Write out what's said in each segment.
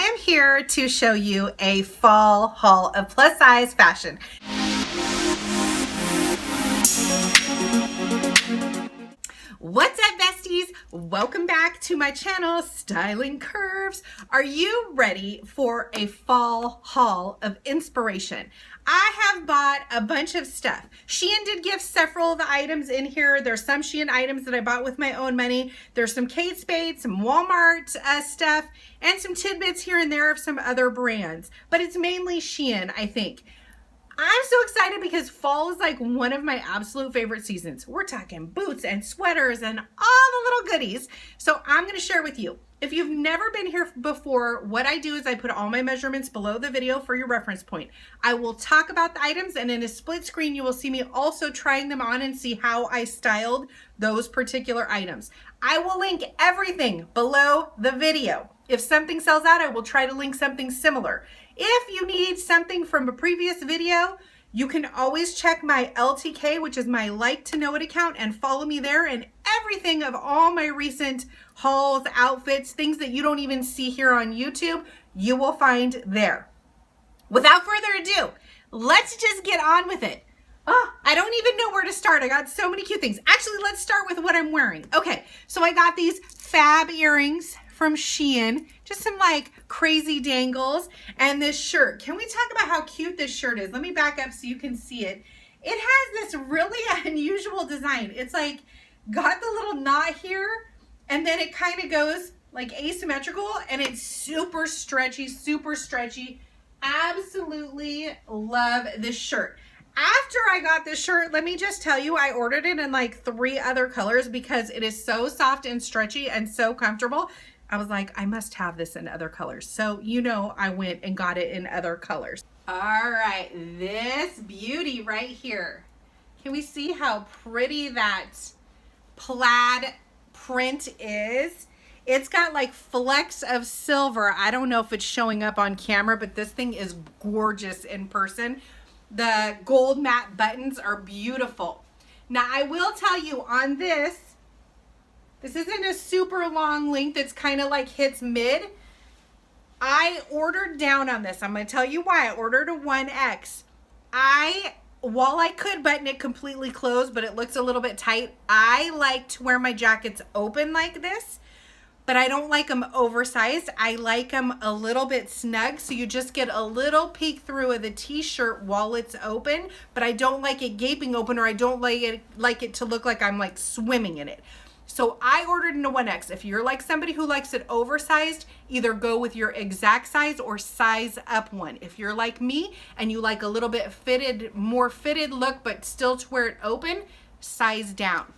am here to show you a fall haul of plus size fashion. What's up, besties? Welcome back to my channel, Styling Curves. Are you ready for a fall haul of inspiration? I have bought a bunch of stuff. Shein did give several of the items in here. There's some Shein items that I bought with my own money. There's some Kate Spade, some Walmart stuff, and some tidbits here and there of some other brands. But it's mainly Shein, I think. I'm so excited because fall is like one of my absolute favorite seasons. We're talking boots and sweaters and all the little goodies. So I'm going to share with you. If you've never been here before, what I do is I put all my measurements below the video for your reference point. I will talk about the items, and in a split screen, you will see me also trying them on and see how I styled those particular items. I will link everything below the video. If something sells out, I will try to link something similar. If you need something from a previous video, you can always check my LTK, which is my like to know it account, and follow me there, and everything of all my recent hauls, outfits, things that you don't even see here on YouTube, you will find there. Without further ado, let's just get on with it. Oh, I don't even know where to start. I got so many cute things. Actually, let's start with what I'm wearing. Okay, so I got these fab earrings from Shein, just some like crazy dangles, and this shirt. Can we talk about how cute this shirt is? Let me back up so you can see it. It has this really unusual design. It's like got the little knot here, and then it kind of goes like asymmetrical, and it's super stretchy, super stretchy. Absolutely love this shirt. After I got this shirt, let me just tell you, I ordered it in like 3 other colors because it is so soft and stretchy and so comfortable. I was like, I must have this in other colors. So, you know, I went and got it in other colors. All right, this beauty right here. Can we see how pretty that plaid print is? It's got like flecks of silver. I don't know if it's showing up on camera, but this thing is gorgeous in person. The gold matte buttons are beautiful. Now, I will tell you on this isn't a super long length. It's kind of like hits mid. I ordered down on this. I'm going to tell you why. I ordered a 1X. While I could button it completely closed, but it looks a little bit tight, I like to wear my jackets open like this, but I don't like them oversized. I like them a little bit snug, so you just get a little peek through of the t-shirt while it's open, but I don't like it gaping open, or I don't like it to look like I'm like swimming in it. So I ordered in a 1X. If you're like somebody who likes it oversized, either go with your exact size or size up one. If you're like me and you like a little bit fitted, more fitted look, but still to wear it open, size down.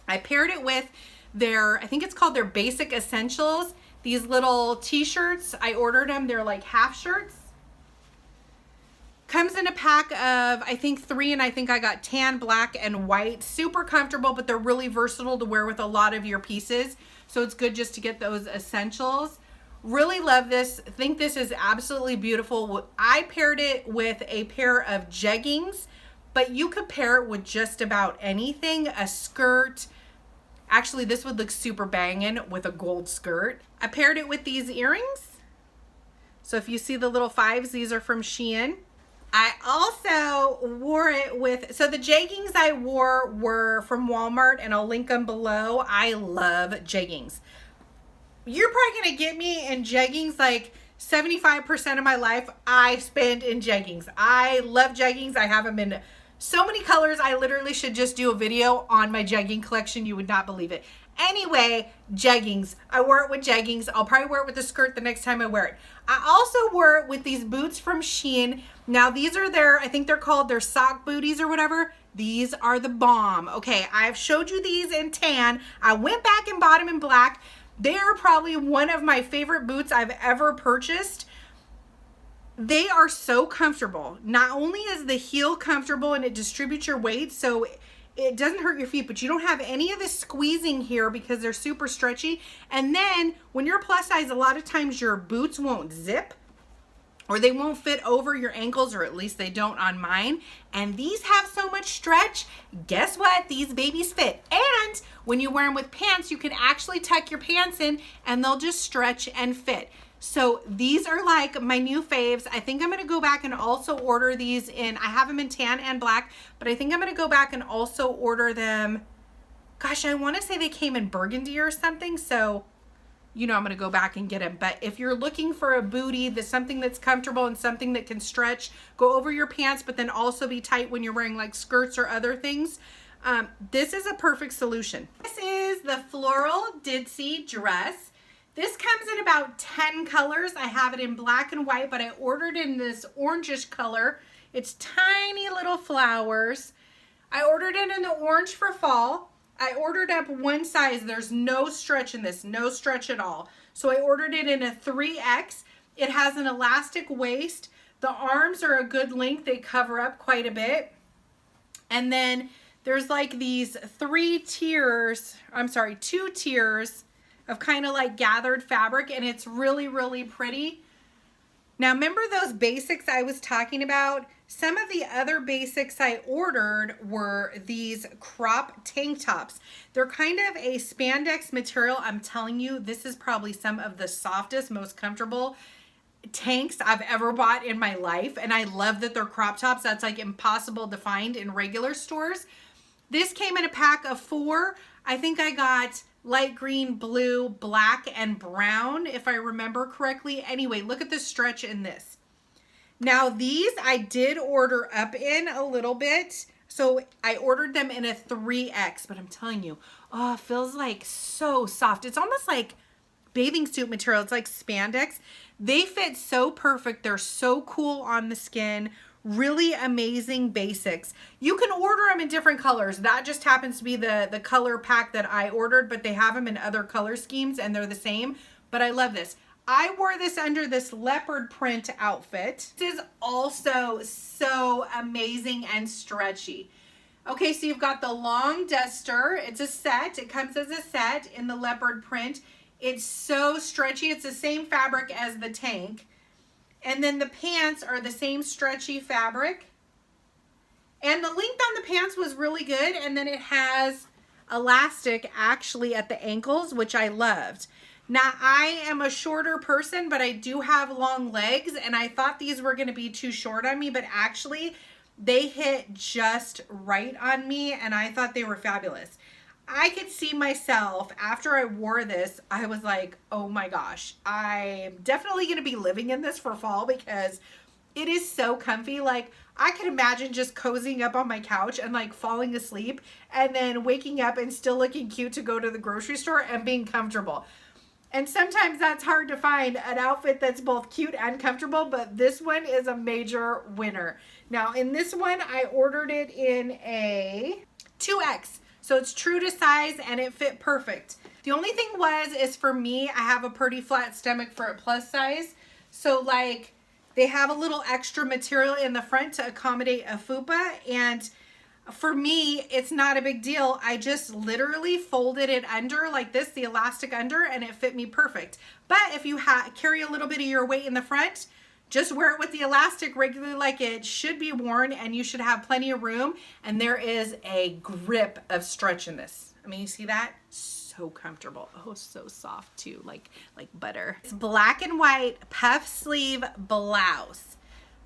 I paired it with their, I think it's called their Basic Essentials. These little t-shirts, I ordered them. They're like half shirts. Comes in a pack of, I think 3, and I think I got tan, black, and white. Super comfortable, but they're really versatile to wear with a lot of your pieces. So it's good just to get those essentials. Really love this. Think this is absolutely beautiful. I paired it with a pair of jeggings, but you could pair it with just about anything. A skirt. Actually, this would look super banging with a gold skirt. I paired it with these earrings. So if you see the little 5s, these are from Shein. I also wore it with, so the jeggings I wore were from Walmart, and I'll link them below. I love jeggings. You're probably going to get me in jeggings like 75% of my life I spend in jeggings. I love jeggings. I have them in so many colors. I literally should just do a video on my jegging collection. You would not believe it. Anyway, jeggings. I wore it with jeggings. I'll probably wear it with the skirt the next time I wear it. I also wore it with these boots from Shein. Now, these are their, I think they're called their sock booties or whatever. These are the bomb. Okay, I've showed you these in tan. I went back and bought them in black. They are probably one of my favorite boots I've ever purchased. They are so comfortable. Not only is the heel comfortable and it distributes your weight, so it doesn't hurt your feet, but you don't have any of this squeezing here because they're super stretchy. And then when you're plus size, a lot of times your boots won't zip, or they won't fit over your ankles, or at least they don't on mine. And these have so much stretch. Guess what? These babies fit. And when you wear them with pants, you can actually tuck your pants in and they'll just stretch and fit. So these are like my new faves. I think I'm gonna go back and also order these in, I have them in tan and black, but I think I'm gonna go back and also order them. Gosh, I wanna say they came in burgundy or something. So, you know, I'm gonna go back and get them. But if you're looking for a booty, that's something that's comfortable and something that can stretch, go over your pants, but then also be tight when you're wearing like skirts or other things, this is a perfect solution. This is the Floral Dress. This comes in about 10 colors. I have it in black and white, but I ordered in this orangish color. It's tiny little flowers. I ordered it in the orange for fall. I ordered up one size. There's no stretch in this, no stretch at all. So I ordered it in a 3X. It has an elastic waist. The arms are a good length. They cover up quite a bit. And then there's like these two tiers of kind of like gathered fabric, and it's really, really pretty. Now, remember those basics I was talking about? Some of the other basics I ordered were these crop tank tops. They're kind of a spandex material. I'm telling you, this is probably some of the softest, most comfortable tanks I've ever bought in my life. And I love that they're crop tops. That's like impossible to find in regular stores. This came in a pack of 4. I think I got light green, blue, black, and brown, if I remember correctly. Anyway, look at the stretch in this. Now, these I did order up in a little bit. So I ordered them in a 3X, but I'm telling you, oh, it feels like so soft. It's almost like bathing suit material. It's like spandex. They fit so perfect. They're so cool on the skin. Really amazing basics. You can order them in different colors. That just happens to be the color pack that I ordered, but they have them in other color schemes and they're the same. But I love this. I wore this under this leopard print outfit. This is also so amazing and stretchy. Okay, so you've got the long duster. It's a set. It comes as a set in the leopard print. It's so stretchy. It's the same fabric as the tank. And then the pants are the same stretchy fabric. And the length on the pants was really good. And then it has elastic actually at the ankles, which I loved. Now, I am a shorter person, but I do have long legs. And I thought these were going to be too short on me, but actually they hit just right on me. And I thought they were fabulous. I could see myself after I wore this, I was like, oh my gosh, I'm definitely going to be living in this for fall because it is so comfy. Like, I could imagine just cozying up on my couch and like falling asleep and then waking up and still looking cute to go to the grocery store and being comfortable. And sometimes that's hard to find an outfit that's both cute and comfortable, but this one is a major winner. Now, in this one, I ordered it in a 2X. So it's true to size and it fit perfect. The only thing is for me, I have a pretty flat stomach for a plus size. So like they have a little extra material in the front to accommodate a fupa. And for me, it's not a big deal. I just literally folded it under like this, the elastic under, and it fit me perfect. But if you carry a little bit of your weight in the front, just wear it with the elastic regularly like it should be worn, and you should have plenty of room. And there is a grip of stretch in this. I mean, you see that? So comfortable. Oh, so soft too, like butter. It's black and white puff sleeve blouse.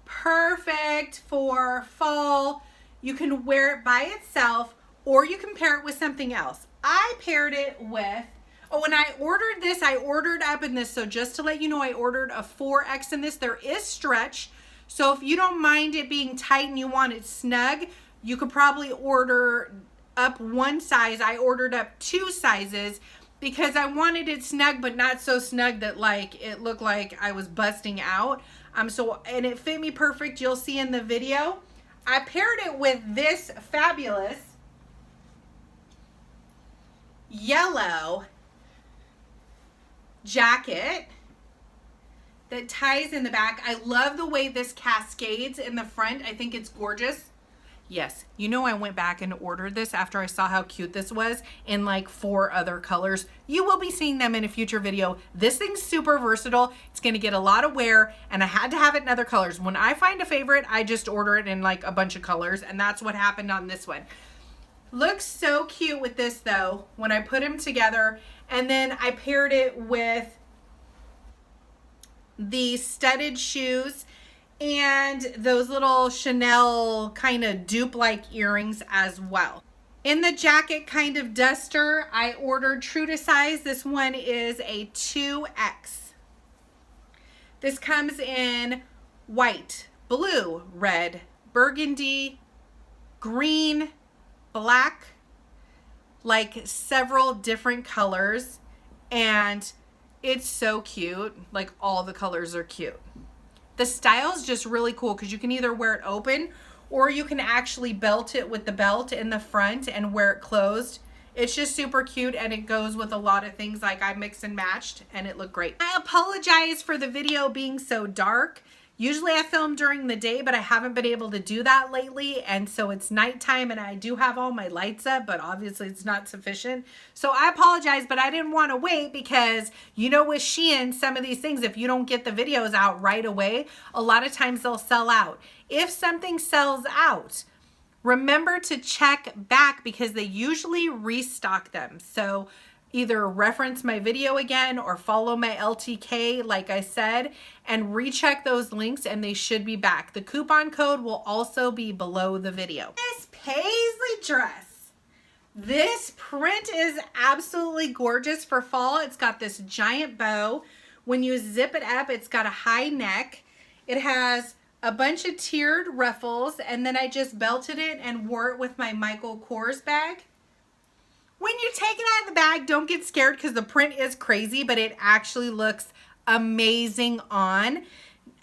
Perfect for fall. You can wear it by itself or you can pair it with something else. I paired it with, when I ordered this, I ordered up in this. So just to let you know, I ordered a 4X in this. There is stretch. So if you don't mind it being tight and you want it snug, you could probably order up one size. I ordered up 2 sizes because I wanted it snug, but not so snug that like it looked like I was busting out. And it fit me perfect. You'll see in the video. I paired it with this fabulous yellow jacket that ties in the back. I love the way this cascades in the front. I think it's gorgeous. Yes, you know I went back and ordered this after I saw how cute this was in like 4 other colors. You will be seeing them in a future video. This thing's super versatile. It's gonna get a lot of wear, and I had to have it in other colors. When I find a favorite, I just order it in like a bunch of colors, and that's what happened on this one. Looks so cute with this though, when I put them together. And then I paired it with the studded shoes, and those little Chanel kind of dupe-like earrings as well. In the jacket kind of duster, I ordered true to size. This one is a 2X. This comes in white, blue, red, burgundy, green, black, like several different colors, and it's so cute. Like, all the colors are cute. The style is just really cool because you can either wear it open or you can actually belt it with the belt in the front and wear it closed. It's just super cute, and it goes with a lot of things. Like, I mix and matched and it looked great. I apologize for the video being so dark. Usually I film during the day, but I haven't been able to do that lately, and so it's nighttime and I do have all my lights up, but obviously it's not sufficient. So I apologize, but I didn't want to wait because, you know, with Shein, some of these things, if you don't get the videos out right away, a lot of times they'll sell out. If something sells out, remember to check back because they usually restock them. So either reference my video again or follow my LTK, like I said, and recheck those links and they should be back. The coupon code will also be below the video. This Paisley dress. This print is absolutely gorgeous for fall. It's got this giant bow. When you zip it up, it's got a high neck. It has a bunch of tiered ruffles, and then I just belted it and wore it with my Michael Kors bag. When you take it out of the bag, don't get scared because the print is crazy, but it actually looks amazing on.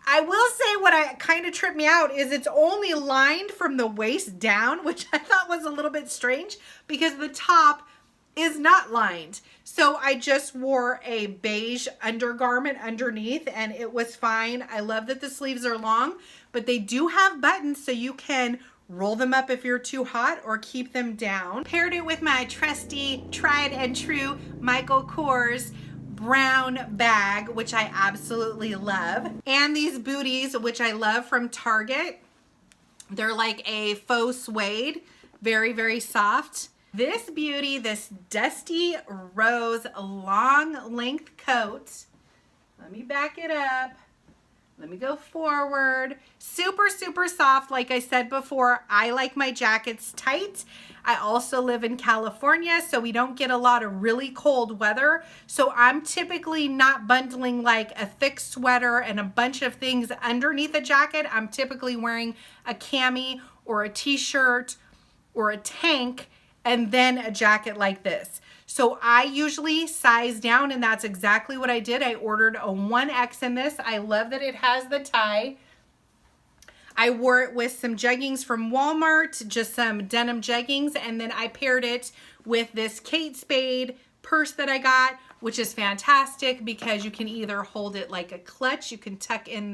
I will say what kind of tripped me out is it's only lined from the waist down, which I thought was a little bit strange because the top is not lined. So I just wore a beige undergarment underneath and it was fine. I love that the sleeves are long, but they do have buttons so you can roll them up if you're too hot or keep them down. Paired it with my trusty, tried and true Michael Kors brown bag, which I absolutely love. And these booties, which I love from Target. They're like a faux suede, very, very soft. This beauty, this dusty rose long length coat. Let me back it up. Let me go forward. Super, super soft. Like I said before, I like my jackets tight. I also live in California, so we don't get a lot of really cold weather. So I'm typically not bundling like a thick sweater and a bunch of things underneath a jacket. I'm typically wearing a cami or a t-shirt or a tank and then a jacket like this. So I usually size down, and that's exactly what I did. I ordered a 1X in this. I love that it has the tie. I wore it with some jeggings from Walmart, just some denim jeggings, and then I paired it with this Kate Spade purse that I got, which is fantastic because you can either hold it like a clutch, you can tuck in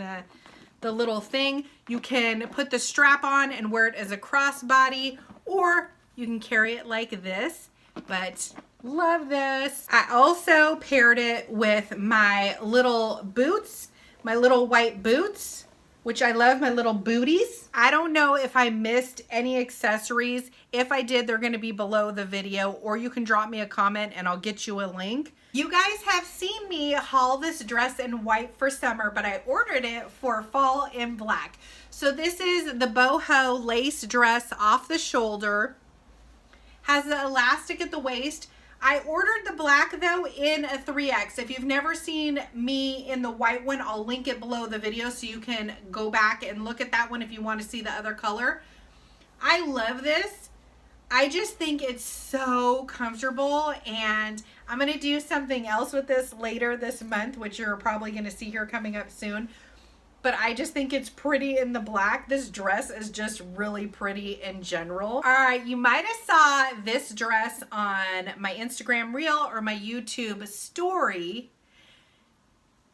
the little thing, you can put the strap on and wear it as a crossbody, or you can carry it like this. But love this. I also paired it with my little boots, my little white boots, which I love, my little booties. I don't know if I missed any accessories. If I did, they're gonna be below the video, or you can drop me a comment and I'll get you a link. You guys have seen me haul this dress in white for summer, but I ordered it for fall in black. So this is the boho lace dress off the shoulder. Has the elastic at the waist. I ordered the black though in a 3X. If you've never seen me in the white one, I'll link it below the video so you can go back and look at that one if you want to see the other color. I love this. I just think it's so comfortable, and I'm going to do something else with this later this month, which you're probably going to see here coming up soon. But I just think it's pretty in the black. This dress is just really pretty in general. All right, you might have saw this dress on my Instagram reel or my YouTube story.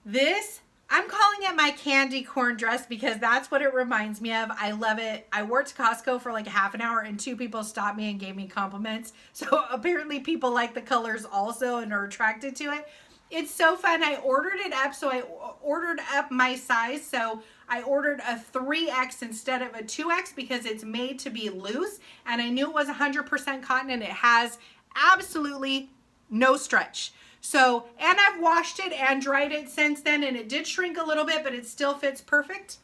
This, I'm calling it my candy corn dress because that's what it reminds me of. I love it. I worked to Costco for like a half an hour and 2 people stopped me and gave me compliments. So apparently people like the colors also and are attracted to it. It's so fun. I ordered it up, so I ordered up my size. So I ordered a 3X instead of a 2X because it's made to be loose. And I knew it was 100% cotton and it has absolutely no stretch. So, and I've washed it and dried it since then, and it did shrink a little bit, but it still fits perfect.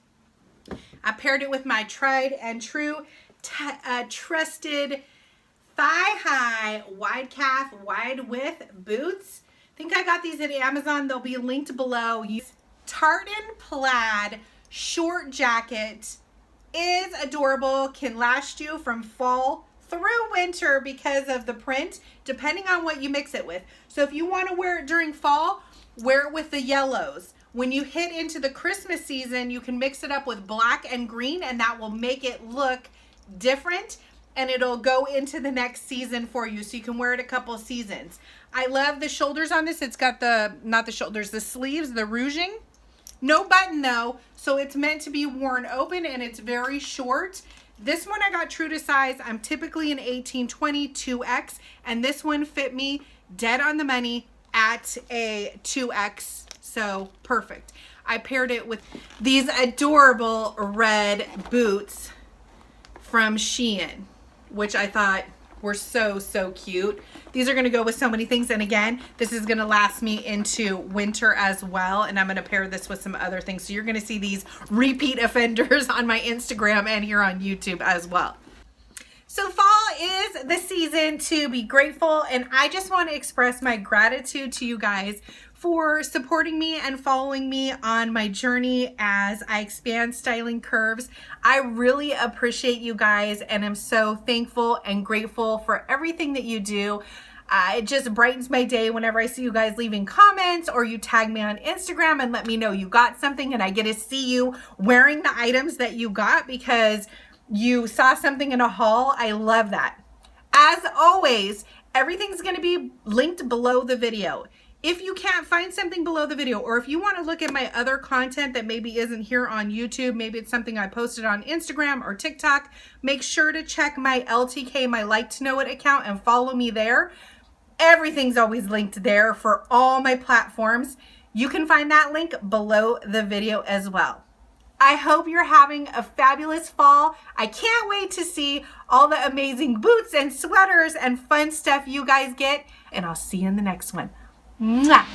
I paired it with my tried and true trusted thigh-high wide calf wide width boots. I think I got these at Amazon. They'll be linked below. Tartan plaid short jacket is adorable, can last you from fall through winter because of the print, depending on what you mix it with. So if you want to wear it during fall, wear it with the yellows. When you hit into the Christmas season, you can mix it up with black and green, and that will make it look different, and it'll go into the next season for you, so you can wear it a couple seasons. I love the shoulders on this. It's got the, not the shoulders, the sleeves, the ruching. No button though, so it's meant to be worn open, and it's very short. This one I got true to size. I'm typically an 18-20 2X, and this one fit me dead on the money at a 2X. So perfect. I paired it with these adorable red boots from Shein, which I thought were so cute. These are going to go with so many things, and again, this is going to last me into winter as well, and I'm going to pair this with some other things. So you're going to see these repeat offenders on my Instagram and here on YouTube as well. So fall is the season to be grateful, and I just want to express my gratitude to you guys for supporting me and following me on my journey as I expand Styling Curves. I really appreciate you guys, and I'm so thankful and grateful for everything that you do. It just brightens my day whenever I see you guys leaving comments, or you tag me on Instagram and let me know you got something, and I get to see you wearing the items that you got because you saw something in a haul. I love that. As always, everything's going to be linked below the video. If you can't find something below the video, or if you want to look at my other content that maybe isn't here on YouTube, maybe it's something I posted on Instagram or TikTok, make sure to check my LTK, my Like to Know It account, and follow me there. Everything's always linked there for all my platforms. You can find that link below the video as well. I hope you're having a fabulous fall. I can't wait to see all the amazing boots and sweaters and fun stuff you guys get, and I'll see you in the next one. Mwah!